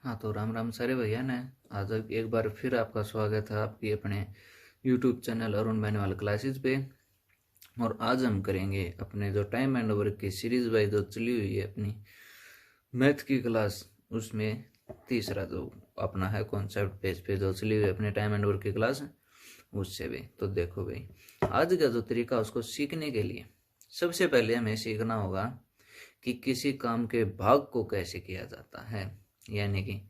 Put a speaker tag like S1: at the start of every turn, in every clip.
S1: हाँ, तो राम राम सारे भैया ने। आज एक बार फिर आपका स्वागत है आपकी अपने YouTube चैनल अरुण बैनवाल क्लासेस पे। और आज हम करेंगे अपने जो टाइम एंड वर्क की सीरीज वाइज जो चली हुई है अपनी मैथ की क्लास, उसमें तीसरा जो अपना है कॉन्सेप्ट पेज पे जो चली हुई है अपने टाइम एंड वर्क की क्लास, उससे भी। तो देखो भाई, आज का जो तरीका उसको सीखने के लिए सबसे पहले हमें सीखना होगा कि किसी काम के भाग को कैसे किया जाता है। यानी कि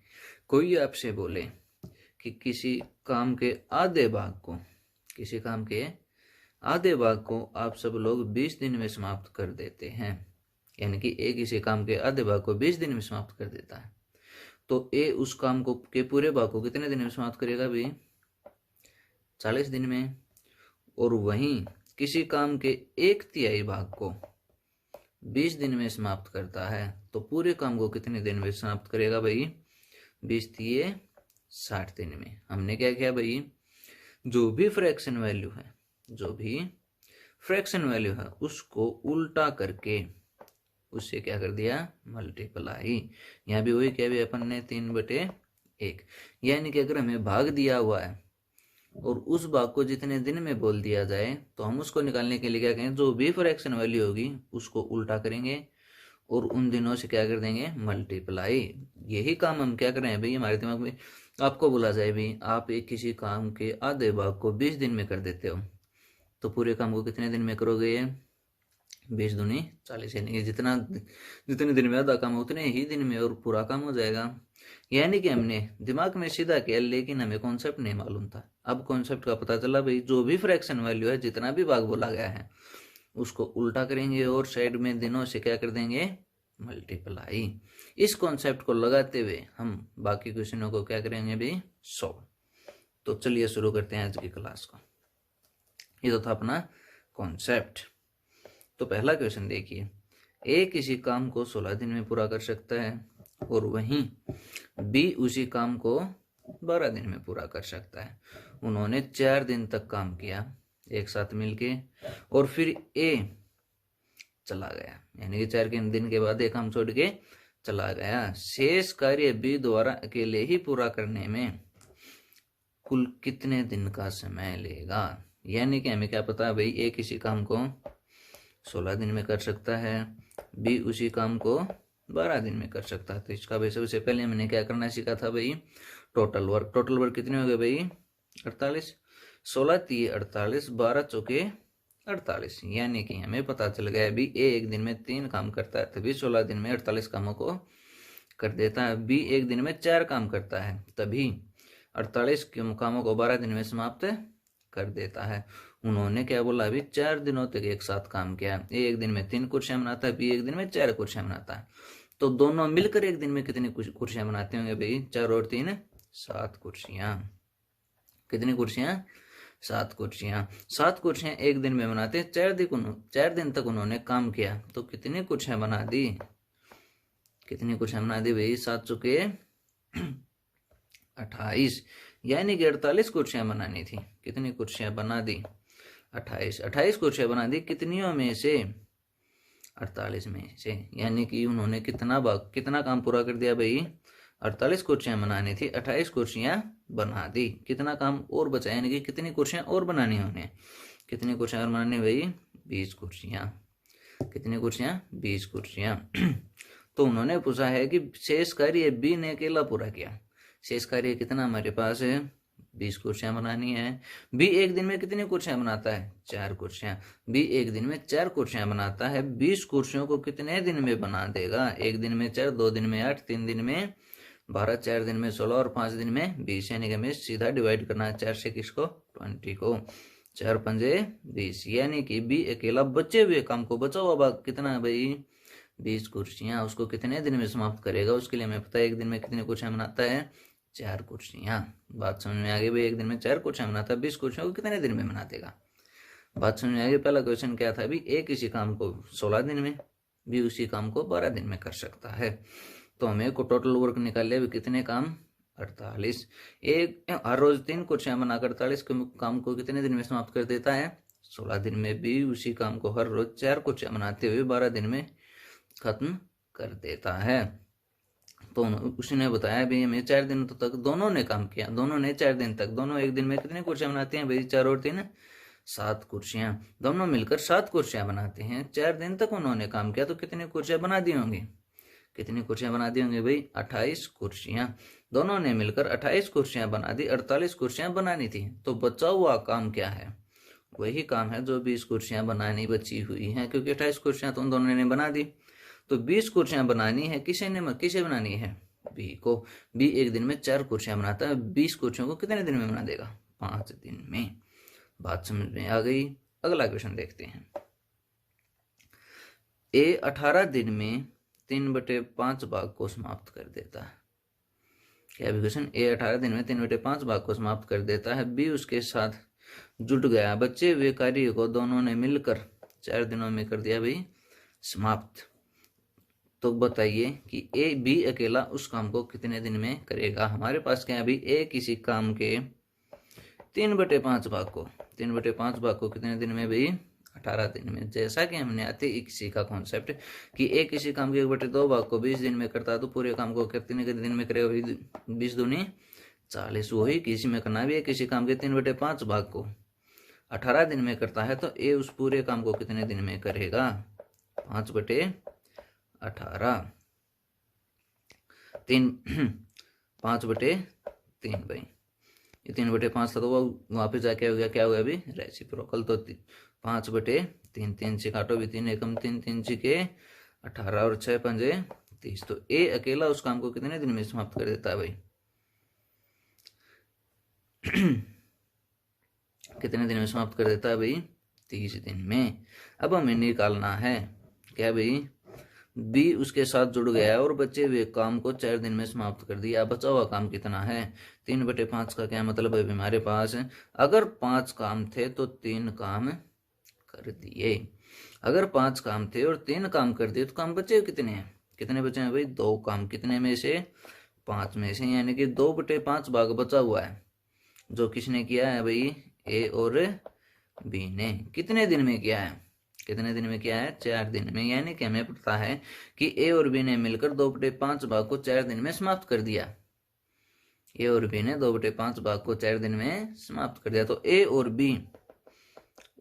S1: कोई आपसे बोले कि किसी काम के आधे भाग को आप सब लोग 20 दिन में समाप्त कर देते हैं। यानी कि ए किसी काम के आधे भाग को 20 दिन में समाप्त कर देता है, तो ए उस काम को के पूरे भाग को कितने दिन में समाप्त करेगा भाई? 40 दिन में। और वहीं किसी काम के 1/3 भाग को 20 दिन में समाप्त करता है, तो पूरे काम को कितने दिन में समाप्त करेगा भाई? 20 × 60 दिन में। हमने क्या किया भाई, जो भी फ्रैक्शन वैल्यू है उसको उल्टा करके उससे क्या कर दिया, मल्टीप्लाई। यहाँ भी वही क्या भी अपन ने 3/1। यानी कि अगर हमें भाग दिया हुआ है और उस भाग को जितने दिन में बोल दिया जाए, तो हम उसको निकालने के लिए क्या करें, जो भी फ्रैक्शन वैल्यू होगी उसको उल्टा करेंगे और उन दिनों से क्या कर देंगे, मल्टीप्लाई। यही काम हम क्या कर रहे हैं भाई, हमारे दिमाग में आपको बोला जाए भी आप एक किसी काम के आधे भाग को 20 दिन में कर देते हो, तो पूरे काम को कितने दिन में करोगे? 20 दूनी 40। यानी कि जितने दिन में आधा काम उतने ही दिन में और पूरा काम हो जाएगा। यानी कि हमने दिमाग में सीधा किया, लेकिन हमें कॉन्सेप्ट नहीं मालूम था। अब कॉन्सेप्ट का पता चला भाई, जो भी फ्रैक्शन वैल्यू है, जितना भी भाग बोला गया है, उसको उल्टा करेंगे और साइड में दिनों से क्या कर देंगे, मल्टीप्लाई। इस कॉन्सेप्ट को लगाते हुए हम बाकी क्वेश्चनों को क्या करेंगे भाई, सॉल्व। तो चलिए शुरू करते हैं आज की क्लास को। ये तो था अपना कॉन्सेप्ट। तो पहला क्वेश्चन देखिए, ए किसी काम को 16 दिन में पूरा कर सकता है और वहीं बी उसी काम को 12 दिन में पूरा कर सकता है। उन्होंने 4 दिन तक काम किया एक साथ मिलके, और फिर ए चला गया। यानी कि 4 दिन के बाद एक काम छोड़ के चला गया। शेष कार्य बी द्वारा अकेले ही पूरा करने में कुल कितने दिन का समय लेगा? यानी कि हमें क्या पता है भाई, ए किसी काम को 16 दिन में कर सकता है, बी उसी काम को 12 दिन में कर सकता है। तो इसका भाई सबसे पहले हमने क्या करना सीखा था भाई, टोटल वर्क कितने हो गए भाई? 48। 16 × 3 = 48, 12 × 4 = 48। यानी कि हमें पता चल गया अभी ए एक दिन में 3 काम करता है, तभी 16 दिन में 48 कामों को कर देता है। बी एक दिन में 4 काम करता है, तभी 48 कामों को 12 दिन में समाप्त कर देता है। उन्होंने क्या बोला, अभी 4 दिनों तक एक साथ काम किया। ए एक दिन में 3 कुर्सियां बनाता है, बी एक दिन में 4 कुर्सियां बनाता है। तो दोनों मिलकर एक दिन में कितनी कुर्सियां बनाते होंगे भाई? 4 और 3 7 कुर्सियां। कितनी कुर्सियां? 7 कुर्सियां। 7 कुर्सियां एक दिन में बनाते। 4 दिन तक उन्होंने काम किया, तो कितनी कुर्सियां बना दी? कितनी कुर्सियां बना दी भाई? 7 चुके 28। यानी कि 48 कुर्सियां बनानी थी। कितनी कुर्सियां बना दी? 28 कुर्सियां बना दी। कितनियों में से? 48 में से। यानी कि उन्होंने कितना काम पूरा कर दिया भाई? 48 कुर्सियां बनानी थी, 28 कुर्सियां बना दी। कितना काम और बचा? यानी कि कितनी कुर्सियां और बनानी है उन्हें? कितनी कुर्सियां और बनानी भाई? 20 कुर्सियां। कितनी कुर्सियां? 20 कुर्सियां। तो उन्होंने पूछा है कि शेष कार्य बी ने अकेला पूरा किया। शेष कार्य कितना हमारे पास है? 20 कुर्सियां बनानी है। बी एक दिन में कितनी कुर्सियां बनाता है? 4 कुर्सियां। बी एक दिन में 4 कुर्सियां बनाता है। 20 कुर्सियों को कितने दिन में बना देगा? एक दिन में 4, 2 दिन में 8, 3 दिन में 12, 4 दिन में 16 और 5 दिन में 20। यानी कि हमें सीधा डिवाइड करना है 4 से किसको? 20 को। 4 × 5 = 20। यानी कि बी अकेला बचे हुए काम को, बचा हुआ भाग कितना है भाई? 20 कुर्सियां। उसको कितने दिन में समाप्त करेगा? उसके लिए हमें पता है एक दिन में कितनी कुर्सियां बनाता है? 4 कुर्सियां। बात समझ में आ गई भाई? एक दिन में 4 कुर्सियां बनाता है, 20 कुर्सियों को कितने दिन में बना देगा? बात समझ में आ गई? पहला क्वेश्चन क्या था अभी, ए किसी काम को 16 दिन में, बी उसी काम को 12 दिन में कर सकता है। तो हमें को टोटल वर्क निकाल लिया, कितने काम? 48। एक हर रोज 3 कुर्सियां बनाकर 48 काम को कितने दिन में समाप्त कर देता है? 16 दिन में। बी उसी काम को हर रोज 4 कुर्सियां बनाते हुए 12 दिन में खत्म कर देता है। तो उसने बताया भी हमें 4 दिनों तक दोनों ने काम किया, दोनों ने 4 दिन तक, दोनों एक दिन में कितनी कुर्सियां बनाते हैं भाई? 4 और 3 7 कुर्सियां, दोनों मिलकर 7 कुर्सियां बनाते हैं। 4 दिन तक उन्होंने काम किया तो कितनी कुर्सियां बना दी होंगी? कितनी कुर्सियां बना दी होंगी भाई? 28 कुर्सियां। दोनों ने मिलकर 28 कुर्सियां बना दी, 48 कुर्सियां बनानी थी। तो बचा हुआ काम क्या है? वही काम है जो 20 कुर्सियां बनानी बची हुई हैं, क्योंकि 28 कुर्सियां तो उन दोनों ने बना दी। तो 20 कुर्सियां बनानी है, किसे बनानी है? बी को। बी एक दिन में 4 कुर्सियां बनाता है, 20 कुर्सियों को कितने दिन में बना देगा? 5 दिन में। बात समझ में आ गई? अगला क्वेश्चन देखते हैं। ए 18 दिन में 3/5 भाग को समाप्त कर देता है। क्या भी क्वेश्चन? ए 18 दिन में 3/5 भाग को समाप्त कर देता है। बी उसके साथ जुट गया, बचे हुए कार्य को दोनों ने मिलकर 4 दिनों में कर दिया भाई समाप्त। तो बताइए कि ए बी अकेला उस काम को कितने दिन में करेगा? हमारे पास क्या है अभी? ए किसी काम के 3/5 भाग को कितने दिन में भाई? 18 दिन में। जैसा कि हमने आते ही सीखा कॉन्सेप्ट कि ए किसी काम के 1/2 भाग को 20 दिन में करता है, तो पूरे काम को कितने दिन में करेगा? 20 दूनी 40। वही किसी में करना भी है, किसी काम के 3/5 भाग को 18 दिन में करता है, तो ए उस पूरे काम को कितने दिन में करेगा? 5/18 5/3 भाई। ये 3/5 था तो वो वहां पे जाके हो गया, क्या हो गया अभी? रेसिप्रोकल। तो 5/3, 3 से काटो भी, 3 एकम 3, 3 के 18 और 6 पंजे 30। तो ए अकेला उस काम को कितने दिन में समाप्त कर देता है भाई? कितने दिन में समाप्त कर देता है भाई? 30 दिन में। अब हमें निकालना है क्या भाई? बी उसके साथ जुड़ गया और बचे हुए काम को 4 दिन में समाप्त कर दिया। बचा हुआ काम कितना है? 3/5 का क्या मतलब है हमारे पास? अगर 5 काम थे तो 3 काम कर दिए। अगर 5 काम थे और 3 काम कर दिए तो काम बचे कितने हैं? कितने बचे हैं भाई? 2 काम। कितने में से? 5 में से, यानी कि 2/5 भाग बचा हुआ है, जो किसने किया है भाई? ए और बी ने। कितने दिन में किया है? कितने दिन में किया है? 4 दिन में। यानी कि हमें पता है कि ए और बी ने मिलकर 2/5 भाग को 4 दिन में समाप्त कर दिया। ए और बी ने 2/5 भाग को 4 दिन में समाप्त कर दिया। तो ए और बी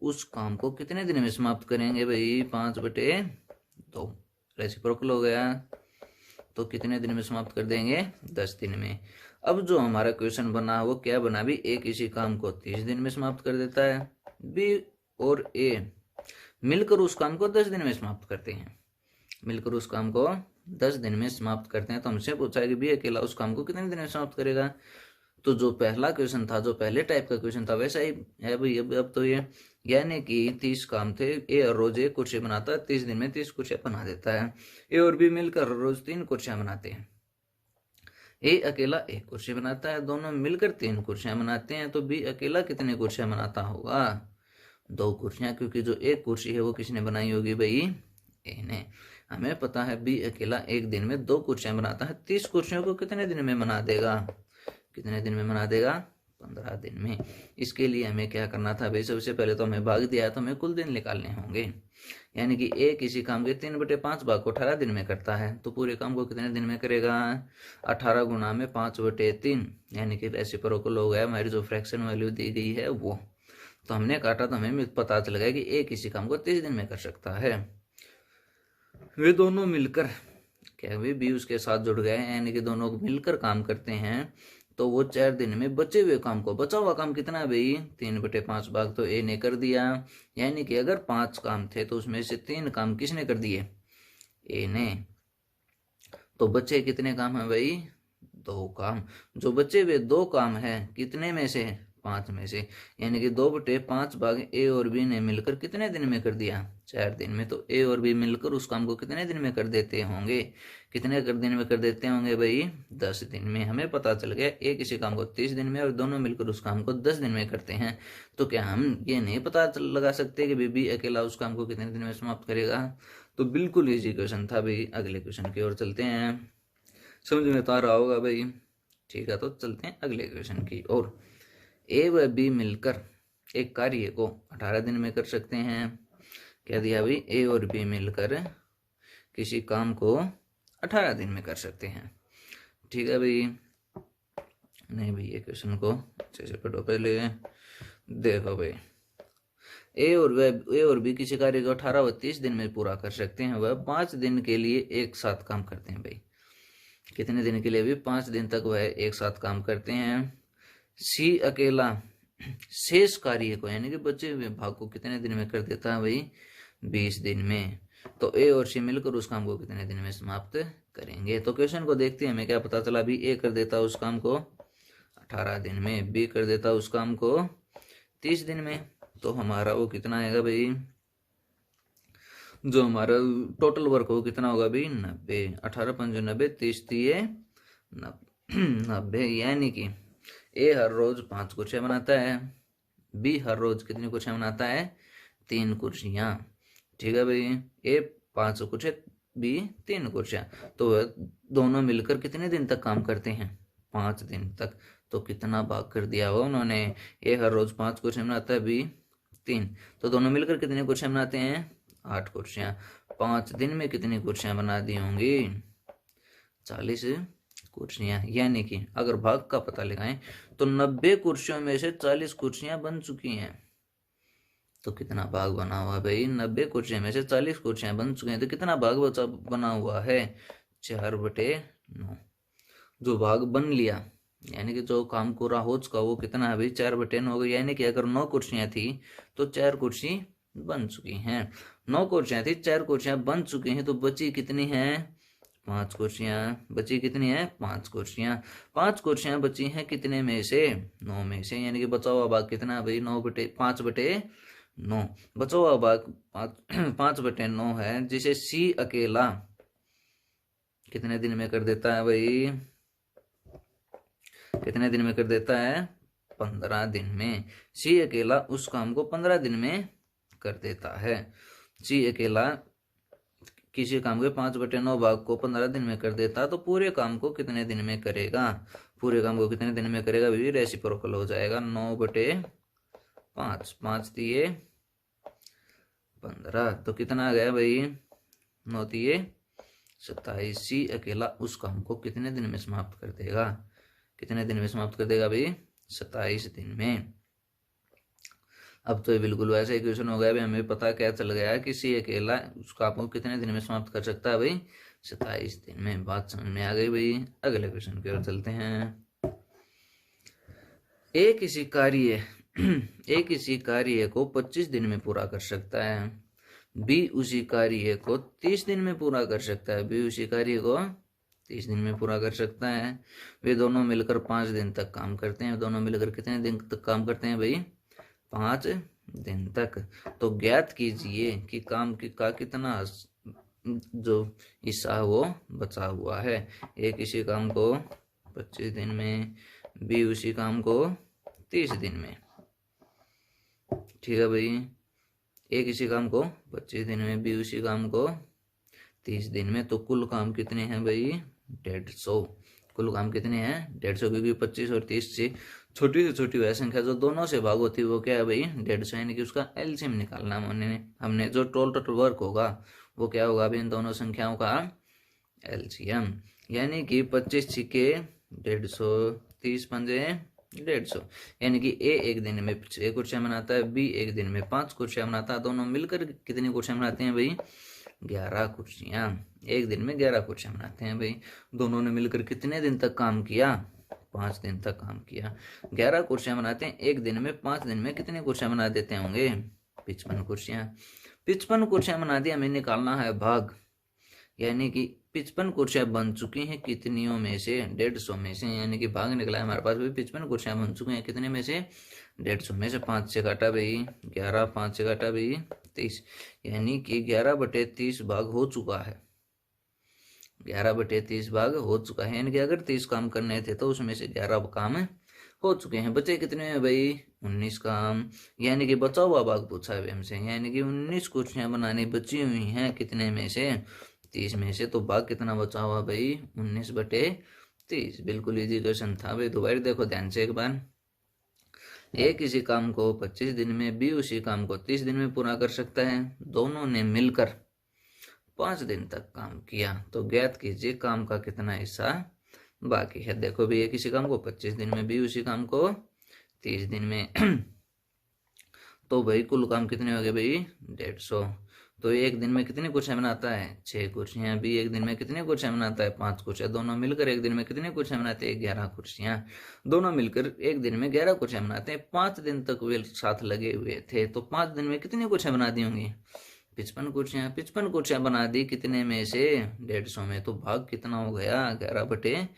S1: उस काम को कितने दिन में समाप्त करेंगे भाई? 5/2। रेसिप्रोकल हो गया। तो कितने दिन में समाप्त कर देंगे? 10 दिन में। अब जो हमारा क्वेश्चन बना वो क्या बना भी? ए किसी काम को 30 दिन में समाप्त कर देता है, बी और ए मिलकर उस काम को 10 दिन में समाप्त करते हैं। मिलकर उस काम को 10 दिन में समाप्त करते हैं। तो हमसे पूछा है कि बी अकेला उस काम को कितने दिन में समाप्त करेगा? तो जो पहला क्वेश्चन था, जो पहले टाइप का क्वेश्चन था, वैसा ही है भाई। अब तो ये, यानी कि 30 काम थे, ए और रोज 1 कुर्सी बनाता है, 30 दिन में 30 कुर्सियां बना देता है। ए और बी मिलकर रोज 3 कुर्सियां बनाते हैं। ए अकेला 1 कुर्सी बनाता है, दोनों मिलकर 3 कुर्सियां बनाते हैं। तो बी अकेला कितने कुर्सियां बनाता होगा? 2 कुर्सियां, क्योंकि जो 1 कुर्सी है वो किसने बनाई होगी भाई? ए ने। हमें पता है बी अकेला एक दिन में 2 कुर्सियां बनाता है। 30 कुर्सियों को कितने दिन में बना देगा? कितने दिन में बना देगा? 15 दिन में। इसके लिए हमें क्या करना था भाई? सबसे पहले तो हमें भाग दिया है, तो हमें कुल दिन निकालने होंगे। यानी कि ए किसी काम के 3/5 भाग को 18 दिन में करता है, तो पूरे काम को कितने दिन में करेगा? 18 गुना में 5/3, यानी कि रेसिप्रोकल हो गया। हमारी जो फ्रैक्शन वैल्यू दी गई है वो, तो हमने काटा तो हमें पता चल गया कि ए किसी काम को 30 दिन में कर सकता है। वे दोनों मिलकर क्या भाई? बी उसके साथ जुड़ गए, यानी कि दोनों मिलकर काम करते हैं। तो वो 4 दिन में बचे हुए काम को, बचा हुआ काम कितना भाई? 3/5 भाग तो ए ने कर दिया। यानी कि अगर 5 काम थे तो उसमें से 3 काम किसने कर दिए? ए ने। तो बचे कितने काम है भाई? 2 काम। जो बचे हुए 2 काम है कितने में से? 5 में से। यानी कि 2/5 भाग ए और बी ने मिलकर कितने दिन में कर दिया? 4 दिन में। तो ए और बी मिलकर उस काम को कितने दिन में कर देते होंगे? कितने दिन में कर देते होंगे भाई? 10 दिन में। हमें पता चल गया ए किसी काम को 30 दिन में और दोनों मिलकर उस काम को 10 दिन में करते हैं। तो क्या हम ये नहीं पता लगा सकते कि बी अकेला उस काम को कितने दिन में समाप्त करेगा? तो बिल्कुल इजी क्वेश्चन था भाई। अगले क्वेश्चन की ओर चलते हैं। समझ में तो आ रहा होगा भाई? ठीक है, तो चलते हैं अगले क्वेश्चन की ओर। ए व बी मिलकर एक कार्य को 18 दिन में कर सकते हैं। क्या दिया भाई? ए और बी मिलकर किसी काम को 18 दिन में कर सकते हैं। ठीक है भाई। नहीं भाई, ये क्वेश्चन को अच्छे से पढ़ो पहले। देखो भाई, ए और बी किसी कार्य को 18 व 30 दिन में पूरा कर सकते हैं। वह 5 दिन के लिए एक साथ काम करते हैं। भाई कितने दिन के लिए? भी 5 दिन तक वह एक साथ काम करते हैं। सी अकेला शेष कार्य को, यानी कि बचे हुए भाग को कितने दिन में कर देता है? भाई 20 दिन में। तो ए और सी मिलकर उस काम को कितने दिन में समाप्त करेंगे? तो क्वेश्चन को देखते हैं, हमें क्या पता चला? भी ए कर देता उस काम को 18 दिन में, बी कर देता उस काम को 30 दिन में। तो हमारा वो कितना आएगा भाई? जो हमारा टोटल वर्क हो कितना होगा भाई? 90। 18 5 90, 30 दिए 90। यानी कि ए हर रोज 5 कुर्सियां बनाता है, बी हर रोज कितनी कुर्सियां बनाता है? 3 कुर्सियां। ठीक है भाई, ए 5 कुर्सियां, बी 3 कुर्सियां। तो दोनों मिलकर कितने दिन तक काम करते हैं? 5 दिन तक। तो कितना भाग कर दिया हुआ उन्होंने? ए हर रोज 5 कुर्सियां बनाता है, बी 3। तो दोनों मिलकर कितनी कुर्सियां बनाते हैं? 8 कुर्सियां। 5 दिन में कितनी कुर्सियां बना दी होंगी? 40 कुर्सियां। यानी कि अगर भाग का पता लगाएं तो 90 कुर्सियों में से 40 कुर्सियां बन चुकी हैं। तो कितना भाग बना हुआ भाई? 90 कुर्सियों में से 40 कुर्सियां बन चुकी हैं। तो कितना भाग बना हुआ है? 4/9। जो भाग बन लिया, यानी कि जो काम पूरा हो चुका, वो कितना है भाई? 4/9 हो गई। यानी कि अगर 9 कुर्सियां थी तो 4 कुर्सी बन चुकी हैं। 9 कुर्सियां थी, 4 कुर्सियां बन चुकी हैं। तो बची कितनी है? 5 कुर्सियां। बची कितनी है? 5 कुर्सियां। 5 कुर्सियां बची हैं कितने में से? 9 में से। यानी कि बचा हुआ भाग कितना है भाई? 5/9। बचा हुआ भाग 5/9 है, जिसे सी अकेला कितने दिन में कर देता है भाई? कितने दिन में कर देता है? 15 दिन में। सी अकेला उस काम को 15 दिन में कर देता है। सी अकेला किसी काम के 5/9 भाग को 15 दिन में कर देता, तो पूरे काम को कितने दिन में करेगा? पूरे काम को कितने दिन में करेगा भाई? रेसिप्रोकल हो जाएगा। 9/5, 5 दिए 15। तो कितना आ गया भाई? 9 दिए 27। सी अकेला उस काम को कितने दिन में समाप्त कर देगा? कितने दिन में समाप्त कर देगा भाई? 27 दिन में। अब तो ये बिल्कुल वैसा ही क्वेश्चन हो गया भाई। हमें पता क्या चल गया कि सी अकेला उस काम को कितने दिन में समाप्त कर सकता है भाई? 27 दिन में। बात समझ में आ गई भाई। अगले क्वेश्चन की ओर चलते हैं। ए किसी कार्य को 25 दिन में पूरा कर सकता है। बी उसी कार्य को 30 दिन में पूरा कर सकता है। बी उसी कार्य को 30 दिन में पूरा कर सकता है। वे दोनों मिलकर 5 दिन तक काम करते हैं। दोनों मिलकर कितने दिन तक काम करते हैं भाई? 5 दिन तक। तो ज्ञात कीजिए कि काम का कितना जो हिस्सा वो बचा हुआ है। ए किसी काम को 25 दिन में, बी उसी काम को 30 दिन में। ठीक है भाई, ए किसी काम को 25 दिन में, बी उसी काम को 30 दिन में। तो कुल काम कितने हैं भाई? 150। कुल काम कितने हैं? 150। क्योंकि 25 और 30 से छोटी वह संख्या जो दोनों से भाग होती है वो क्या है भाई? 150। यानी कि उसका एलसीएम निकालना हमने जो टोटल वर्क होगा वो क्या होगा अभी? इन दोनों संख्याओं का एलसीएम। यानी कि 25 छिके 150, 30 पंजे 150। यानी कि ए एक दिन में 6 कुर्सियां बनाता है, बी एक दिन में 5 कुर्सियां बनाता है। दोनों मिलकर कितनी कुर्सियां बनाते हैं भाई? 11 कुर्सियां। एक दिन में 11 कुर्सियां बनाते हैं भाई। दोनों ने मिलकर कितने दिन तक काम किया? 5 दिन तक काम किया। 11 कुर्सियां बनाते हैं एक दिन में। 5 दिन में कितनी कुर्सियां बना देते होंगे? 55 कुर्सियां। 55 कुर्सियां बना दी। हमें निकालना है भाग। यानी कि 55 कुर्सियां बन चुकी हैं कितनियों में से? 150 में से। यानी कि भाग निकला है हमारे पास भी 55 कुर्सियां बन चुकी हैं कितने में से? 150 में से। 5 से काटा भाई 11, 5 से काटा भाई 30। यानी कि 11/30 भाग हो चुका है। 11/30 भाग हो चुका है। यानी कि अगर 30 काम करने थे तो उसमें से 11 काम हो चुके हैं। बचे कितने हैं भाई? 19 काम। यानी कि बचा हुआ भाग पूछा है हमसे। यानी कि 19 कुर्सियां बनानी बची हुई हैं कितने में से? 30 में से। तो भाग कितना बचा हुआ भाई? 19/30। बिल्कुल इजी क्वेश्चन था भाई। दोबारा देखो ध्यान से एक बार। ए किसी काम को 25 दिन में, बी उसी काम को 30 दिन में पूरा कर सकता है। दोनों ने मिलकर 5 दिन तक काम किया। तो ज्ञात कीजिए काम का कितना हिस्सा बाकी है। देखो भी एक इसी काम को 25 दिन में, भी उसी काम को 30 दिन में तो भाई कुल काम कितने हो गए भाई 150। तो एक दिन में कितनी कुर्सियां बनाता है 6 कुर्सियां। भी एक दिन में कितनी कुर्सियां बनाता है 5 कुर्सियां। दोनों मिलकर एक दिन में कितनी कुर्सियां बनाते हैं 11 कुर्सियां। दोनों मिलकर एक दिन में 11 कुर्सियां बनाते हैं। 5 दिन तक वे साथ लगे हुए थे, तो 5 दिन में कितनी कुर्सियां बना दी होंगी 55 कुर्सियां। 55 कुर्सियां बना दी कितने में से 150 में। तो भाग कितना हो गया 11/30।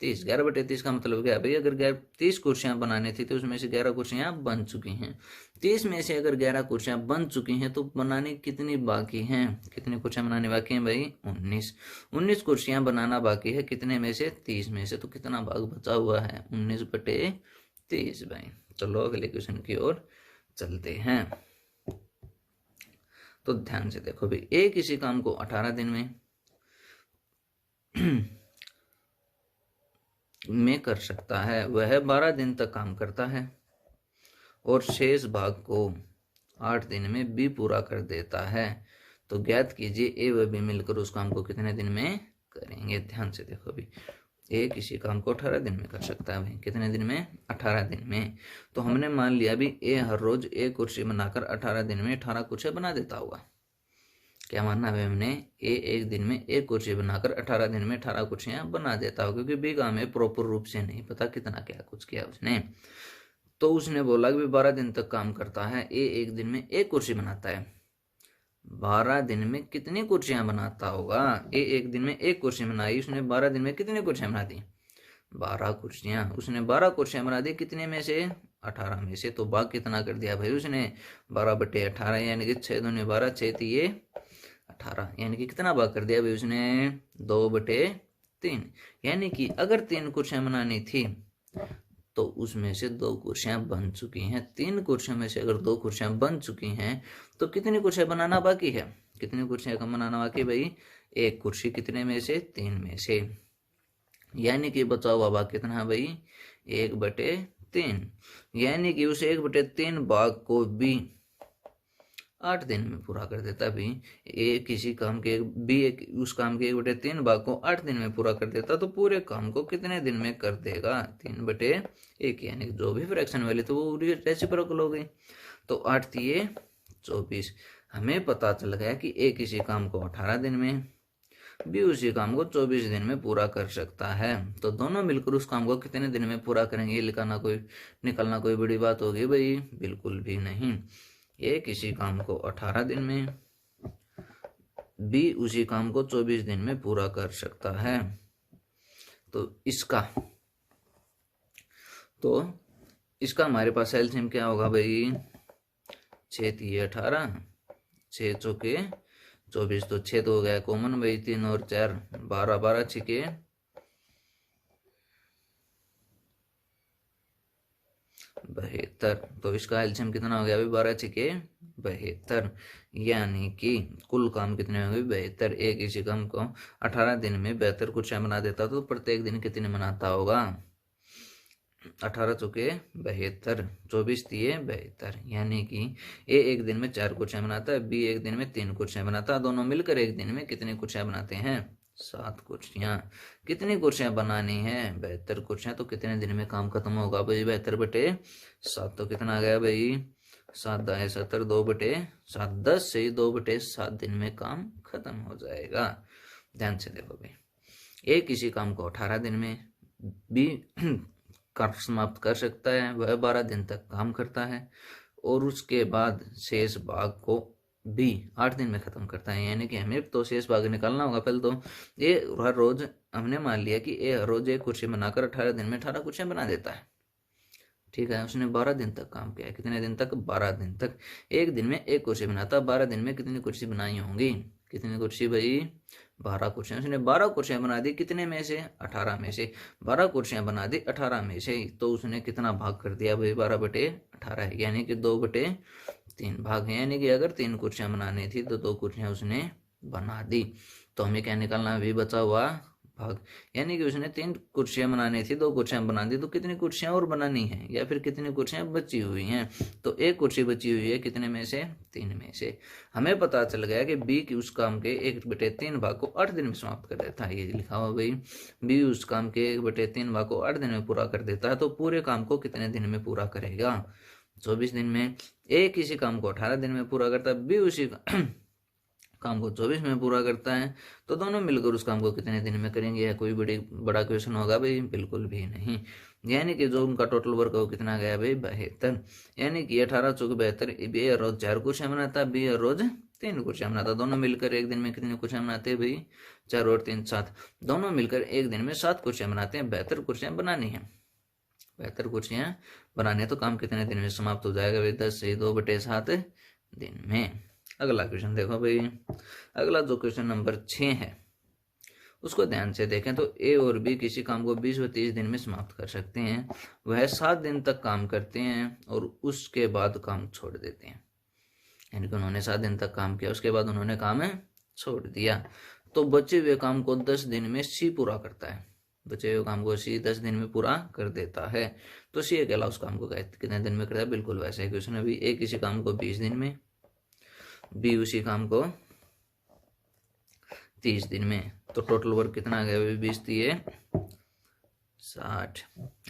S1: 11/30 का मतलब क्या भाई, अगर 30 कुर्सियां बनानी थी तो उसमें से 11 कुर्सियां बन चुकी हैं। 30 में से अगर 11 कुर्सियां बन चुकी हैं तो बनानी कितनी बाकी हैं, कितनी कुर्सियां बनानी बाकी हैं भाई 19 कुर्सियां बनाना बाकी है। कितने में से 30 में से। तो कितना भाग बचा हुआ है 19/30 भाई। चलो अगले क्वेश्चन की ओर चलते हैं। तो ध्यान से देखो भाई, एक इसी काम को 18 दिन में कर सकता है, वह 12 दिन तक काम करता है और शेष भाग को 8 दिन में भी पूरा कर देता है। तो ज्ञात कीजिए ए व बी मिलकर उस काम को कितने दिन में करेंगे। ध्यान से देखो भाई, ए किसी काम को 18 दिन में कर सकता है भाई। कितने दिन में 18 दिन में। तो हमने मान लिया भी ए हर रोज एक कुर्सी बनाकर 18 दिन में 18 कुर्सी बना देता होगा। क्या मानना है हमने, ए एक दिन में एक कुर्सी बनाकर 18 दिन में 18 कुर्सियां बना देता हो, क्योंकि बी का हमें प्रॉपर रूप से नहीं पता कितना क्या कुछ किया उसने। तो उसने बोला कि 12 दिन तक काम करता है। ए एक दिन में एक कुर्सी बनाता है, 12 दिन में कितनी कुर्सियां बनाता होगा। ए एक दिन में एक कुर्सी बनाई, उसने 12 दिन में कितनी कुर्सियां बना दी 12 कुर्सियां। उसने 12 कुर्सियां बना दी कितने में से 18 में से। तो भाग कितना कर दिया भाई उसने 12/18, यानी कि 6 दूनी 12, 6 तिये 18, यानी कि कितना भाग कर दिया भाई उसने 2/3। यानी कि अगर 3 कुर्सियां बनानी थी तो उसमें से 2 कुर्सियां बन चुकी हैं। 3 कुर्सियों में से अगर 2 कुर्सियां बन चुकी हैं तो कितनी कुर्सियां बनाना बाकी है, कितनी कुर्सियां का बनाना बाकी भाई एक कुर्सी। कितने में से 3 में से, यानी कि बचा हुआ भाग कितना है भाई 1/3। यानी कि उस 1/3 भाग को भी 8 दिन में पूरा कर देता भी। ए किसी काम के भी उस काम के 1/3 भाग को 8 दिन में पूरा कर देता, तो पूरे काम को कितने दिन में कर देगा 3/1, यानी कि जो भी फ्रैक्शन वाली तो वो रेसिप्रोकल हो गई। तो 8 तिये 24। हमें पता चल गया कि ए किसी काम को 18 दिन में, भी उसी काम को 24 दिन में पूरा कर सकता है। तो दोनों मिलकर उस काम को कितने दिन में पूरा करेंगे, ये निकालना कोई बड़ी बात होगी भाई, बिल्कुल भी नहीं। ए किसी काम को 18 दिन में, बी उसी काम को 24 दिन में पूरा कर सकता है। तो इसका हमारे पास एलसीएम क्या होगा भाई 6 तिये 18, 6 चौके 24, तो 6 तो हो गया कॉमन भाई, 3 और 4 12, 12 छिके 72। तो इसका एलसीएम कितना हो गया अभी 12 छिके 72, यानी कि कुल काम कितने हो गए 72। एक इसी काम को 18 दिन में 72 कुर्सियां बना देता, तो प्रत्येक दिन कितने बनाता होगा 18 चौके 72, 24 तिये 72, यानी कि ए एक दिन में 4 कुर्सियां बनाता है, बी एक दिन में 3 कुर्सियां बनाता है। दोनों मिलकर एक दिन में कितनी कुर्सियां बनाते हैं 7 कुर्सियां। कितनी कुर्सियां बनानी है 72 कुर्सियां। तो कितने दिन में काम खत्म होगा भाई 72/7। तो कितना आ गया भाई 7 दाए 70, 2/7, 10 से ही 2/7 दिन में काम खत्म हो जाएगा। ध्यान से देखो भाई, ए किसी काम को 18 दिन में भी समाप्त कर सकता है, वह 12 दिन तक काम करता है और उसके बाद शेष भाग को भी 8 दिन में खत्म करता है। यानी कि हमें तो शेष भाग निकालना होगा। पहले तो ये हर रोज हमने मान लिया कि ये हर रोज एक कुर्सी बनाकर 18 दिन में 18 कुर्सियां बना देता है, ठीक है। उसने 12 दिन तक काम किया। कितने दिन तक 12 दिन तक। एक दिन में एक कुर्सी बनाता, 12 दिन में कितनी कुर्सी बनाई होंगी, कितनी कुर्सी भाई 12 कुर्सियां। उसने 12 कुर्सियां बना दी कितने में से 18 में से। 12 कुर्सियां बना दी 18 में से, तो उसने कितना भाग कर दिया भाई 12/18, यानी कि 2/3 भाग है। यानी कि अगर 3 कुर्सियां बनानी थी तो 2 कुर्सियां उसने बना दी। तो हमें क्या निकालना है, अभी बचा हुआ भाग, यानी कि उसने 3 कुर्सियां बनानी थी, 2 कुर्सियां बना दी, तो कितनी कुर्सियां और बनानी है या फिर कितनी कुर्सियां बची हुई हैं? तो 1 कुर्सी बची हुई है, कितने में से? 3 में से। हमें पता चल गया कि बी की उस काम के 1/3 भाग को 8 दिन में समाप्त कर देता है। ये लिखा हुआ भाई, बी उस काम के 1/3 भाग को 8 दिन में पूरा कर देता है, तो पूरे काम को कितने दिन में पूरा करेगा? 24 दिन में। ए किसी काम को 18 दिन में पूरा करता है, बी उसी काम को 24 में पूरा करता है, तो दोनों मिलकर उस काम को कितने दिन में करेंगे? या कोई बड़ा क्वेश्चन होगा भाई? बिल्कुल भी नहीं। यानी कि जो उनका टोटल वर्क है वो कितना गया भाई? 72। यानी कि 18 चौक 72। बी हर रोज 4 कुर्सियां बनाता है, बी हर रोज 3 कुर्सियां बनाता है। दोनों मिलकर एक दिन में कितनी कुर्सियां बनाते हैं भाई? 4 और 3 7। दोनों मिलकर एक दिन में 7 कुर्सियां बनाते हैं। 72 कुर्सियां बनानी है, 72 कुर्सियां बनाने, तो काम कितने दिन में समाप्त हो जाएगा भाई? 10 से 2/7 दिन में। अगला क्वेश्चन देखो भाई, अगला जो क्वेश्चन नंबर 6 है उसको ध्यान से देखें। तो ए और बी किसी काम को 20 व 30 दिन में समाप्त कर सकते हैं। वह 7 दिन तक काम करते हैं और उसके बाद काम छोड़ देते हैं। यानी कि उन्होंने 7 दिन तक काम किया, उसके बाद उन्होंने काम छोड़ दिया। तो बचे हुए काम को 10 दिन में सी पूरा करता है। बचे हुए काम को सी 10 दिन में पूरा कर देता है। तो सी अकेला उस काम को कितने दिन में करता है? बिल्कुल वैसे ही क्वेश्चन है। अभी ए किसी काम को 20 दिन में, बी उसी काम को 30 दिन में। तो टोटल वर्क कितना आ गया? 20 दिए 60,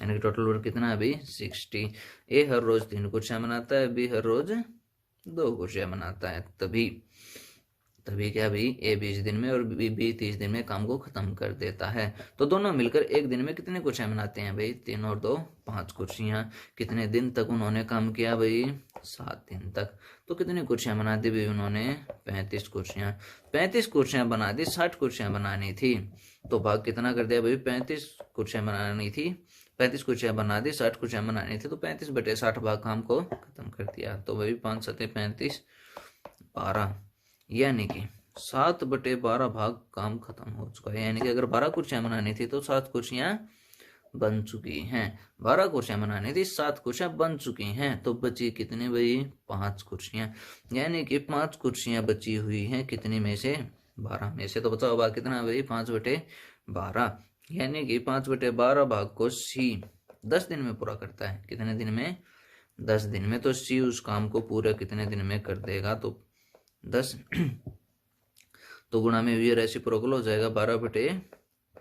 S1: यानी कि टोटल वर्क कितना है अभी? 60। ए हर रोज 3 कुर्सियां बनाता है, बी हर रोज 2 कुर्सियां बनाता है। तभी क्या भाई? ए 20 दिन में और बी 30 दिन में काम को खत्म कर देता है। तो दोनों मिलकर एक दिन में कितने कुर्सियां बनाते हैं भाई? 3 और 2 5 कुर्सियां। कितने दिन तक उन्होंने काम किया भाई? 7 दिन तक। तो कितनी कुर्सियां बना दी भाई उन्होंने? 35 कुर्सियां। 35 कुर्सियां बना दी, 60 कुर्सियां बनानी थी, तो भाग कितना कर दिया भाई? 35 कुर्सियां बनानी थी, 35 कुर्सियां बना दी, 60 कुर्सियां बनानी थी, तो 35/60 भाग काम को खत्म कर दिया। तो भाई 5 7 35 12, यानी कि 7/12 भाग काम खत्म हो चुका है। यानी कि अगर 12 कुर्सियां बनानी थी तो 7 कुर्सियां बन चुकी हैं। 12 कुर्सियां बनानी थी, 7 कुर्सियां बन चुकी हैं, तो बची कितनी भाई? 5 कुर्सियां। यानी कि 5 कुर्सियां बची हुई हैं, कितनी में से? 12 में से। तो बचा हुआ कितना भाई? 5/12। यानी कि 5/12 भाग को सी 10 दिन में पूरा करता है। कितने दिन में? 10 दिन में। तो सी उस काम को पूरा कितने दिन में कर देगा? तो 10 तो गुणा में ये रेसिप्रोकल हो जाएगा 12/5,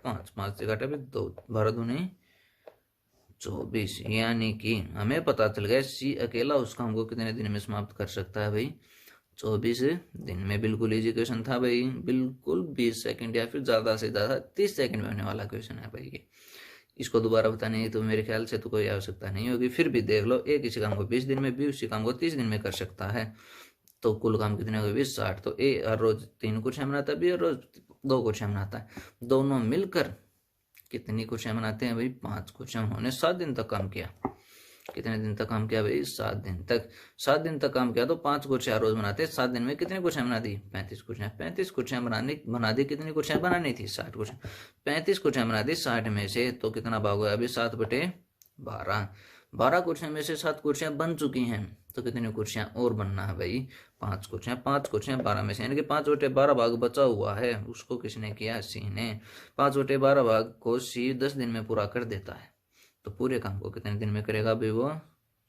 S1: 5 से काटा 2, 12 दूनी 24। यानी कि हमें पता चल गया सी अकेला उस काम को कितने दिन में समाप्त कर सकता है भाई? 24 दिन में। बिल्कुल इजी क्वेश्चन था भाई, बिल्कुल 20 सेकंड या फिर ज्यादा से ज्यादा 30 सेकंड में होने वाला क्वेश्चन है भाई ये। इसको दोबारा बताने की तो मेरे ख्याल से तो कोई आवश्यकता नहीं होगी। फिर भी देख लो, ए किसी काम को 20 दिन में, बी उसी काम को 30 दिन में कर सकता है, तो कुल काम कितने हो गए? 20 60। तो ए हर रोज 3 कुर्सियां बनाता है, बी हर रोज 2 कुर्सियां बनाता है। दोनों मिलकर कितनी कुर्सियां बनाते हैं भाई? 5 कुर्सियां। उन्होंने 7 दिन तक काम किया। कितने दिन तक काम किया भाई? 7 दिन तक। 7 दिन तक काम किया, तो 5 कुर्सियां रोज बनाते हैं। 7 दिन में कितनी कुर्सियां बना दी? 35 कुर्सियां। 35 कुर्सियां बना दी। कितनी कुर्सियां बनानी थी? 60 कुर्सियां। 35 कुर्सियां बना दी 60 में से, तो कितना भाग हुआ अभी? 7/12। 12 कुर्सियां में से 7 कुर्सियां बन चुकी हैं, तो कितनी कुर्सियां और बनना है भाई? 5 कुर्सियां। 5 कुर्सियां 12 में से, यानी कि 5/12 भाग बचा हुआ है, उसको किसने किया? सी ने। 5/12 भाग को सी 10 दिन में पूरा कर देता है, तो पूरे काम को कितने दिन में करेगा भाई? वो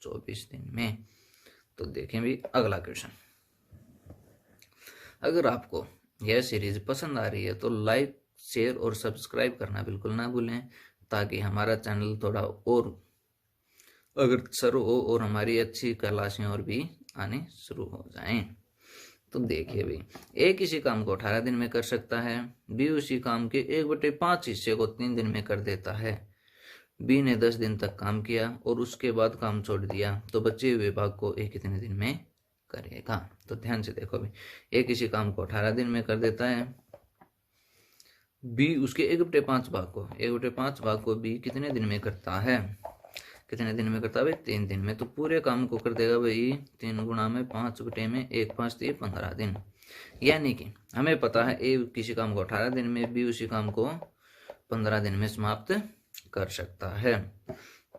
S1: 24 दिन में। तो देखें भी अगला क्वेश्चन। अगर आपको यह सीरीज पसंद आ रही है तो लाइक शेयर और सब्सक्राइब करना बिल्कुल ना भूलें, ताकि हमारा चैनल थोड़ा और अग्रसर हो और हमारी अच्छी क्लासें और भी आने शुरू हो जाएं। तो देखिए भाई, ए किसी काम को 18 दिन में कर सकता है, बी उसी काम के 1/5 हिस्से को 3 दिन में कर देता है। बी ने 10 दिन तक काम किया और उसके बाद काम छोड़ दिया, तो बचे हुए भाग को ए कितने दिन में करेगा? तो ध्यान से देखो भाई, ए किसी काम को 18 दिन में कर देता है, बी उसके 1/5 भाग को बी कितने दिन में करता है? कितने दिन में करता है भाई? 3 दिन में। तो पूरे काम को कर देगा भाई 3 गुणा में 5/1, 5 3 15 दिन। यानी कि हमें पता है ए किसी काम को 18 दिन में, बी उसी काम को 15 दिन में समाप्त कर सकता है।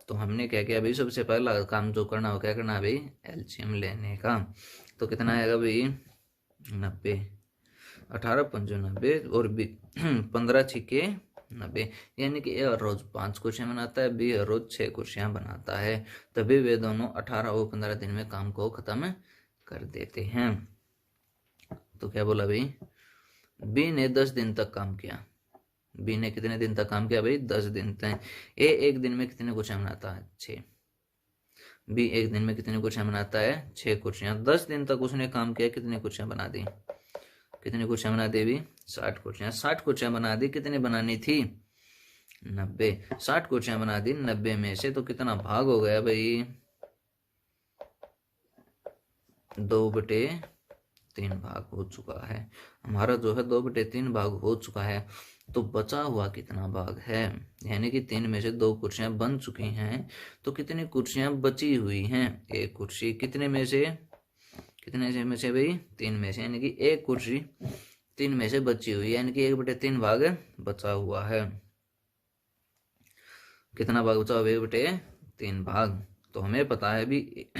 S1: तो हमने क्या किया भाई? सबसे पहला काम जो करना हो, क्या करना है भाई? एलसीएम लेने का। तो कितना आएगा भाई? 90। 18 × 5 90 और 15 × 6 = 90। यानी कि ए हर रोज 5 कुर्सियां बनाता है, बी हर रोज 6 कुर्सियां बनाता है, तभी वे दोनों 18 और 15 दिन में काम को खत्म कर देते हैं। तो क्या बोला भाई, बी ने 10 दिन तक काम किया। बी ने कितने दिन तक काम किया भाई, 10 दिन तक। ए एक दिन में कितने कुर्सियां बनाता है, 6। बी एक दिन में कितनी कुर्सियां बनाता है, 6 कुर्सियां। 10 दिन तक उसने काम किया, कितनी कुर्सियां बना दी, कितनी कुर्सियां बना दी भी, 60 कुर्सियां। 60 कुर्सियां बना दी, कितनी बनानी थी, 90। 60 कुर्सियां बना दी 90 में से, तो कितना भाग हो गया भाई, 2/3 भाग हो चुका है हमारा, जो है 2/3 भाग हो चुका है। तो बचा हुआ कितना भाग है, यानी कि 3 में से 2 कुर्सियां बन चुकी हैं, तो कितनी कुर्सियां बची हुई हैं, एक कुर्सी कितने में से, कितने से में से भाई, 3 में से, यानी कि एक कुर्सी 3 में से बची हुई, यानी कि 1/3 भाग बचा हुआ है। कितना भाग बचा हुआ, 1/3 भाग। तो हमें पता है भी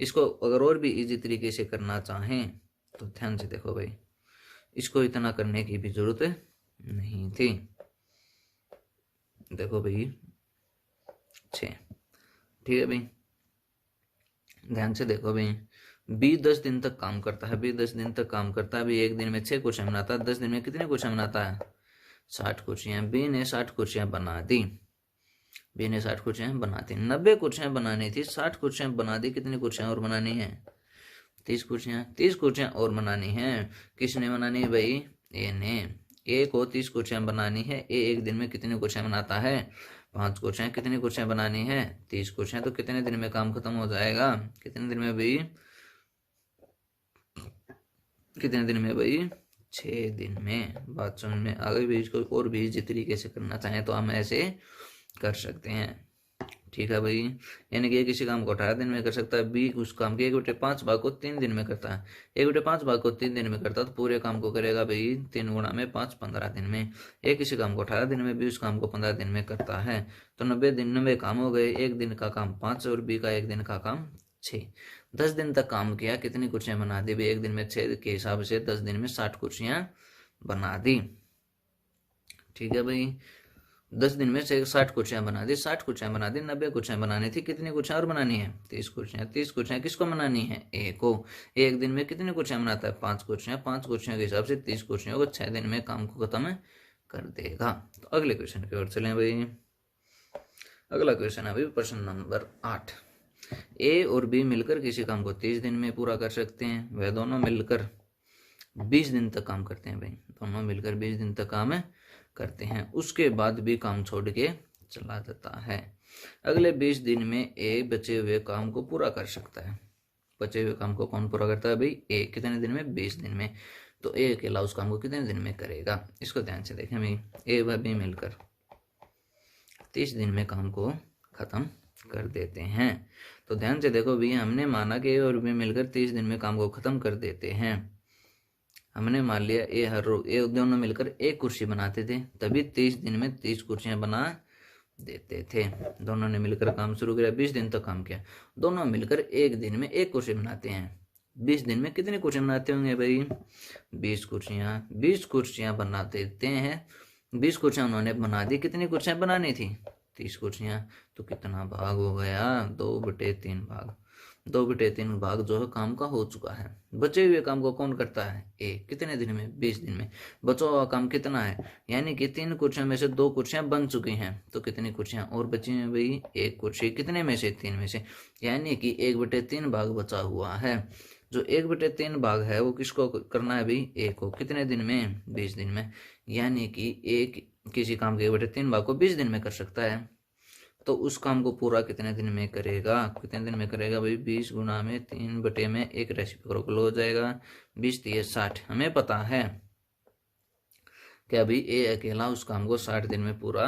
S1: इसको अगर और भी इजी तरीके से करना चाहें तो ध्यान से देखो भाई, इसको इतना करने की भी जरूरत नहीं थी। देखो भाई 6, ठीक है भाई, ध्यान से देखो भाई, बी 10 दिन तक काम करता है, बी 10 दिन तक काम करता है, बी एक दिन में 6 कुर्सियां बनाता है, 10 दिन में कितनी कुर्सियां बनाता है, 60 कुर्सियां। बी ने 60 कुर्सियां बना दी, बी ने 60 कुर्सियां बना दी, 90 कुर्सियां बनानी थी, 60 कुर्सियां बना दी, कितनी कुर्सियां और बनानी है, 30 कुर्सियां। 30 कुर्सियां और बनानी है, किसने बनानी है भाई, ए ने। ए को 30 कुर्सियां बनानी है, ए एक दिन में कितनी कुर्सियां बनाता है, 5 कुर्सियां। कितनी कुर्सियां बनानी है, 30 कुर्सियां। तो कितने दिन में काम खत्म हो जाएगा, कितने दिन में भाई, कितने दिन में भाई, 6 दिन में। बात समझ में आ गई भाई। इसको और भी इसी तरीके से करना चाहें तो हम ऐसे कर सकते हैं, ठीक है भाई। यानी कि किसी काम को 18 दिन में कर सकता है, बी उस काम के 1/5 भाग को 3 दिन में करता है, 1/5 भाग को 3 दिन में करता है, तो पूरे काम को करेगा भाई 3 गुणा में 5, 15 दिन में। एक किसी काम को 18 दिन में, बी उस काम को 15 दिन में करता है, तो 90 दिन 90 काम हो गए। एक दिन का काम 5 और बी का एक दिन का काम 6। 10 दिन तक काम किया, कितनी कुर्सियां बना दी भाई, एक दिन में 6 के हिसाब से 10 दिन में 60 कुर्सियां बना दी, ठीक है भाई। 10 दिन में 60 कुर्सियां बना दी, 60 कुर्सियां बना दी, 90 कुर्सियां बनानी थी, कितनी कुर्सियां और बनानी है, 30 कुर्सियां। 30 कुर्सियां किसको बनानी है, ए को। एक दिन में कितनी कुर्सियां बनाता है, 5 कुर्सियां। 5 कुर्सियों के हिसाब से 30 कुर्सियों को 6 दिन में काम को खत्म कर देगा। तो अगले क्वेश्चन की ओर चलें भाई। अगला क्वेश्चन है भाई प्रश्न नंबर 8। ए और बी मिलकर किसी काम को 30 दिन में पूरा कर सकते हैं, वह दोनों मिलकर 20 दिन तक काम करते हैं भाई, दोनों मिलकर 20 दिन तक काम करते हैं, उसके बाद भी काम छोड़ के चला जाता है। अगले 20 दिन में ए बचे हुए काम को पूरा कर सकता है। बचे हुए काम को कौन पूरा करता है भाई, ए। कितने दिन में, 20 दिन में। तो ए अकेला उस काम को कितने दिन में करेगा, इसको ध्यान से देखें भाई। ए व बी मिलकर 30 दिन में काम को खत्म कर देते हैं। तो ध्यान से देखो भैया, हमने माना कि ए और बी मिलकर 30 दिन में काम को खत्म कर देते हैं। हमने मान लिया ए हर रोज, ए दोनों मिलकर एक कुर्सी बनाते थे, तभी 30 दिन में 30 कुर्सियां बना देते थे। दोनों ने मिलकर काम शुरू किया, 20 दिन तक काम किया, दोनों मिलकर एक दिन में एक कुर्सी बनाते हैं। 20 दिन में कितनी कुर्सियां बनाते होंगे भाई, 20 कुर्सियां। 20 कुर्सियां बना देते हैं, 20 कुर्सियां उन्होंने बना दी, कितनी कुर्सियां बनानी थी, 30 कुर्सियां। तो कितना भाग हो गया, 2/3 भाग। 2/3 भाग जो है काम का हो चुका है। बचे हुए काम को कौन करता है, ए। कितने दिन में, 20 दिन में। बचा हुआ काम कितना है, यानी कि 3 कुर्सियों में से 2 कुर्सियां बन चुकी हैं, तो कितनी कुर्सियां और बची हैं भाई, 1 कुर्सी। कितने में से, 3 में से, यानी कि 1/3 भाग बचा हुआ है। जो 1/3 भाग है वो किसको करना है भाई, ए को। कितने दिन में, 20 दिन में। यानी कि एक किसी काम के 1/3 भाग को 20 दिन में कर सकता है, तो उस काम को पूरा कितने दिन में करेगा, कितने दिन में करेगा भाई, 20 गुना में 3/1 रेसिप्रोकल हो जाएगा, 20 3 60। हमें पता है कि अभी ए अकेला उस काम को 60 दिन में पूरा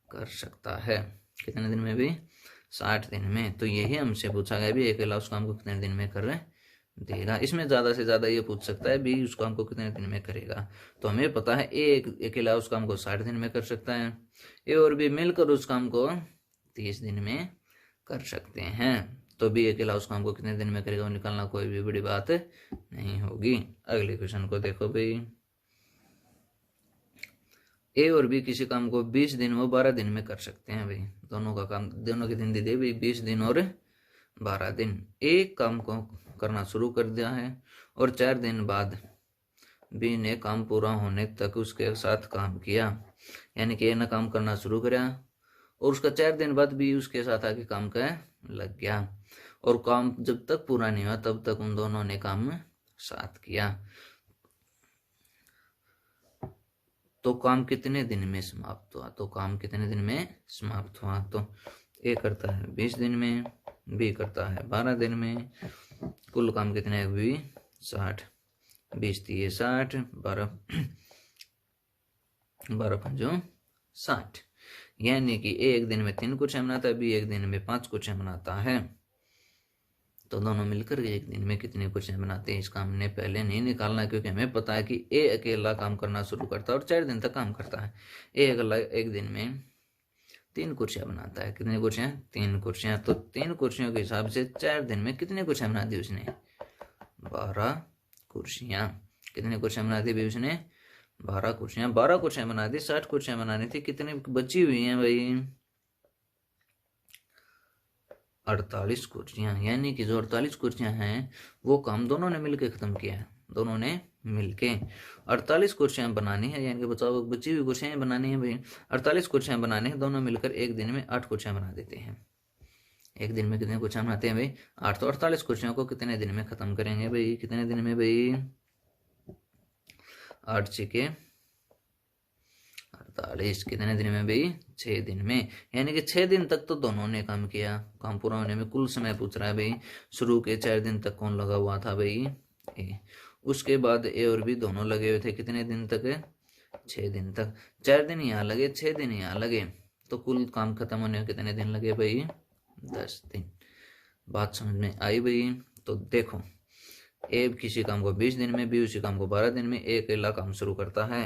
S1: कर सकता है। कितने दिन में भी, 60 दिन में। तो यही हमसे पूछा गया भी अकेला उस काम को कितने दिन में कर देगा। इसमें ज्यादा से ज्यादा ये पूछ सकता है भी उस काम को कितने दिन में करेगा। तो हमें पता है ए अकेला उस काम को 60 दिन में कर सकता है, ए और बी मिलकर उस काम को 30 दिन में कर सकते हैं। तो बी अकेला उस काम को कितने दिन में करेगा वो निकालना कोई भी बड़ी बात नहीं होगी। अगले क्वेश्चन को देखो भाई। ए और बी किसी काम को 20 दिन व 12 दिन में कर सकते हैं भाई। दोनों का काम, दोनों की दिन दे दी भाई 20 दिन और 12 दिन। एक काम को करना शुरू कर दिया है और 4 दिन बाद बी ने काम पूरा होने तक उसके साथ काम किया, यानी कि ए ने काम करना शुरू किया और उसका 4 दिन बाद बी उसके साथ आके काम करने लग गया और काम जब तक पूरा नहीं हुआ तब तक उन दोनों ने काम साथ किया। तो काम कितने दिन में समाप्त हुआ? तो काम कितने दिन में समाप्त हुआ? तो ए करता है 20 दिन में, बी करता है 12 दिन में। कुल काम कितने है बी? 60। 20 दिए 60, 12 पंजों 60। यानी कि ए एक दिन में 3 कुर्सियां बनाता है, बी एक दिन में 5 कुर्सियां बनाता है। तो दोनों मिलकर एक दिन में कितनी कुर्सियां बनाते हैं इसका हमने पहले नहीं निकालना, क्योंकि हमें पता है कि ए अकेला काम करना शुरू करता है और 4 दिन तक काम करता है। ए अकेला एक दिन में 3 कुर्सियां बनाता है। कितनी कुर्सियां? 3 कुर्सियां। तो 3 कुर्सियों के हिसाब से 4 दिन में कितनी कुर्सियां बना दी उसने? 12 कुर्सियां। कितनी कुर्सियां बना दी भाई उसने? 12 कुर्सियां। 12 कुर्सियां बना दी, 60 कुर्सियां बनानी थी। कितनी बची हुई हैं भाई? 48 कुर्सियां। यानी कि जो 48 कुर्सियां हैं वो काम दोनों ने मिलकर खत्म किया है। दोनों ने मिलके 48 कुर्सियां बनानी है, यानी कि बचाओ बची हुई कुर्सियां बनानी है भाई। 48 कुर्सियां बनानी है, दोनों मिलकर एक दिन में 8 कुर्सियां बना देते हैं। एक दिन में कितने कुर्सियां बनाते हैं भाई? 8। तो 48 कुर्सियों को कितने दिन में खत्म करेंगे भाई? कितने दिन में भाई? 8 छके 48। कितने दिन में भाई? 6 दिन में। यानी कि 6 दिन तक तो दोनों ने काम किया। काम पूरा होने में कुल समय पूछ रहा है भाई। शुरू के 4 दिन तक कौन लगा हुआ था भाई? ए। उसके बाद ए और बी दोनों लगे हुए थे कितने दिन तक? 6 दिन तक। 4 दिन यहाँ लगे, 6 दिन यहाँ लगे, तो कुल काम खत्म होने में कितने दिन लगे भाई? 10 दिन। बात समझ में आई भाई? तो देखो, ए किसी काम को 20 दिन में, बी उसी काम को 12 दिन में। ए अकेला काम शुरू करता है,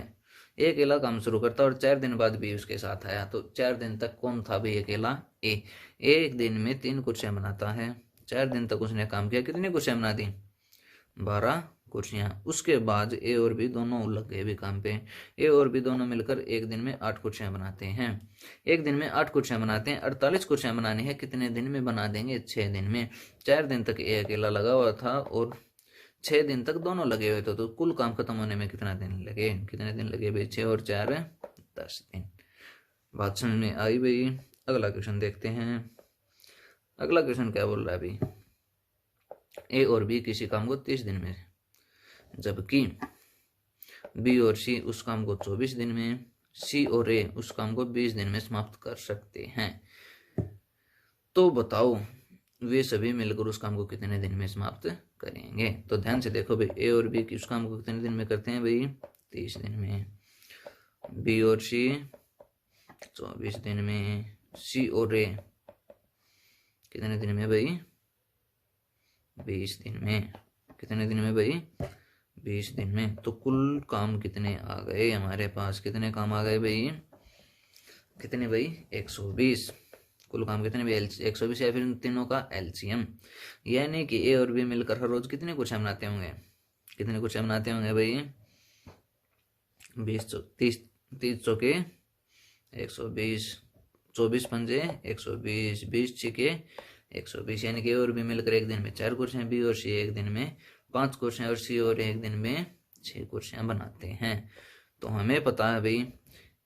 S1: एक अकेला काम शुरू करता और 4 दिन बाद भी उसके साथ आया। तो 4 दिन तक कौन था भाई? अकेला ए। एक दिन में 3 कुर्सियां बनाता है। 4 दिन तक उसने काम किया, कितनी कुर्सियां बना दी? 12 कुर्सियां। उसके बाद ए और बी दोनों लग गए भी काम पे। ए और बी दोनों मिलकर एक दिन में 8 कुर्सियां बनाते हैं। एक दिन में 8 कुर्सियां बनाते हैं। 48 कुर्सियां बनानी है, कितने दिन में बना देंगे? 6 दिन में। 4 दिन तक ए अकेला लगा हुआ था और 6 दिन तक दोनों लगे हुए थे, तो कुल काम खत्म होने में कितना दिन लगे? कितने दिन लगे भाई? 6 और 4 10 दिन। बात समझ में आई भाई? अगला क्वेश्चन देखते हैं। अगला क्वेश्चन क्या बोल रहा है भाई? ए और बी किसी काम को 30 दिन में, जबकि बी और सी उस काम को 24 दिन में, सी और ए उस काम को 20 दिन में समाप्त कर सकते हैं। तो बताओ वे सभी मिलकर उस काम को कितने दिन में समाप्त करेंगे? तो ध्यान से देखो भाई, ए और बी उस काम को कितने दिन में करते हैं भाई? 30 दिन में। बी और सी 24 दिन में। सी और ए कितने दिन में भाई? 20 दिन में। कितने दिन में भाई? 20 दिन में। तो कुल काम कितने आ गए हमारे पास? कितने काम आ गए भाई? कितने भाई? 120। कुल काम कितने भाई? 120, या फिर तीनों का एलसीएम। यानी कि ए और बी मिलकर हर रोज कितने कुर्सियां बनाते होंगे? कितने कुर्सियां बनाते होंगे भाई? 30 चौके 120, 24 पंजे 120, 20 छिके 120। यानी कि ए और बी मिलकर एक दिन में 4 कुर्सियां, बी और सी एक दिन में 5 कुर्सियां और सी और एक दिन में 6 कुर्सियां बनाते हैं। तो हमें पता है भाई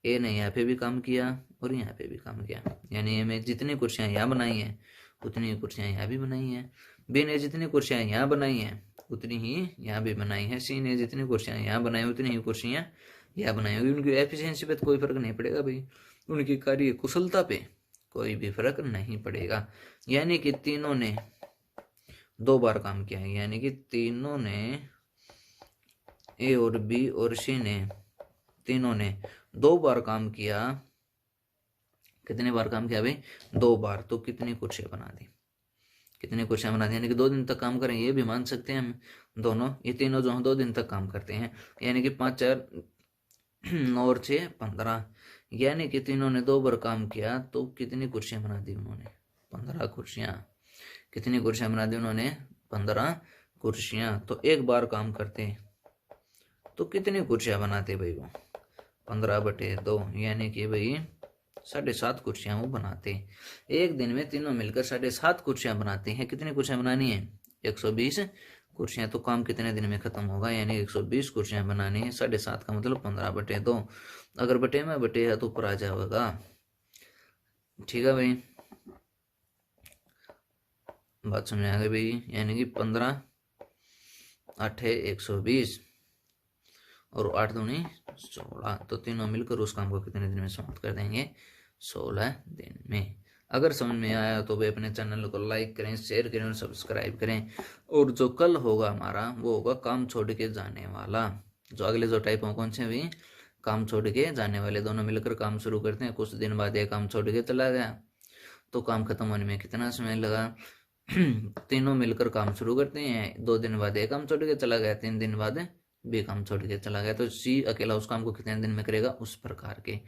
S1: ए ने यहाँ पे भी काम किया और यहाँ पे भी काम किया, यानी हमें जितनी कुर्सियां यहाँ बनाई हैं उतनी कुर्सियां यहाँ भी बनाई हैं। बी ने जितनी कुर्सियां यहाँ बनाई हैं उतनी ही यहाँ भी बनाई हैं। सी ने जितनी कुर्सियां यहाँ बनाई उतनी ही कुर्सियां यहाँ बनाई होगी। उनकी एफिशिएंसी पे तो कोई फर्क नहीं पड़ेगा भाई, उनकी कार्य कुशलता पे कोई भी फर्क नहीं पड़ेगा। यानी कि तीनों ने 2 बार काम किया है, यानी कि तीनों ने, ए और बी और सी ने, तीनों ने 2 बार काम किया। कितने बार काम किया भाई? 2 बार। तो कितनी कुर्सियां बना दी? कितनी कुर्सियां बना दी? यानी कि 2 दिन तक काम करें, ये भी मान सकते हैं हम दोनों। ये तीनों जो 2 दिन तक काम करते हैं, यानी कि 5 4 9 और 6 15। यानी कि तीनों ने 2 बार काम किया, तो कितनी कुर्सियां बना दी उन्होंने? 15 कुर्सियां। कितनी कुर्सियां बना दी उन्होंने? 15 कुर्सियां। तो 1 बार काम करते तो कितनी कुर्सियां बनाते भाई? वो 15/2, यानी कि भाई 7.5 कुर्सियां वो बनाते हैं। एक दिन में तीनों मिलकर 7.5 कुर्सियां बनाते हैं। कितनी कुर्सियां बनानी है? 120 कुर्सियां। तो काम कितने दिन में खत्म होगा? यानी 120 कुर्सियां बनानी है। 7.5 का मतलब 15/2। अगर बटे में बटे है तो ऊपर आ जाएगा। ठीक है भाई, बात समझ आ गई भाई। यानी कि 15 8 है 120 और 8 दूनी 16। तो तीनों मिलकर उस काम को कितने दिन में समाप्त कर देंगे? 16 दिन में। अगर समझ में आया तो वे अपने चैनल को लाइक करें, शेयर करें और सब्सक्राइब करें। और जो कल होगा हमारा वो होगा काम छोड़ के जाने वाला। जो अगले जो टाइप हो कौन से भी? काम छोड़ के जाने वाले। दोनों मिलकर काम शुरू करते हैं, कुछ दिन बाद ये काम छोड़ के चला गया तो काम खत्म होने में कितना समय लगा? तीनों मिलकर काम शुरू करते हैं, 2 दिन बाद ये काम छोड़ के चला गया, 3 दिन बाद बी काम छोड़ के चला गया। तो सी अकेला उस काम को कितने दिन में करेगा? उस प्रकार के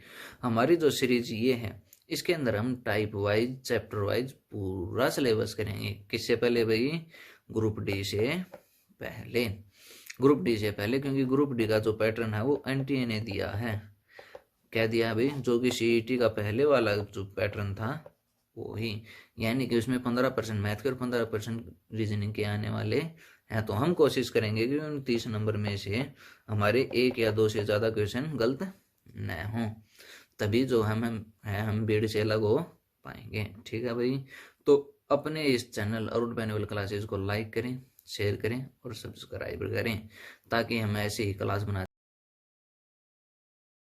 S1: हमारी जो सीरीज ये है, इसके अंदर हम टाइप वाइज चैप्टर वाइज पूरा सिलेबस करेंगे। किससे पहले भाई? ग्रुप डी से पहले। ग्रुप डी से पहले, क्योंकि ग्रुप डी का जो पैटर्न है वो एनटीए ने दिया है। क्या दिया भाई? जो कि सीईटी का पहले वाला जो पैटर्न था वो ही। यानी कि उसमें 15% मैथ के और 15% रीजनिंग के आने वाले हैं। तो हम कोशिश करेंगे कि उन 30 नंबर में से हमारे 1 या 2 से ज़्यादा क्वेश्चन गलत न हों, तभी जो हम भीड़ से अलग हो पाएंगे। ठीक है भाई, तो अपने इस चैनल अरुण बेनिवल क्लासेस को लाइक करें, शेयर करें और सब्सक्राइब करें, ताकि हम ऐसे ही क्लास बना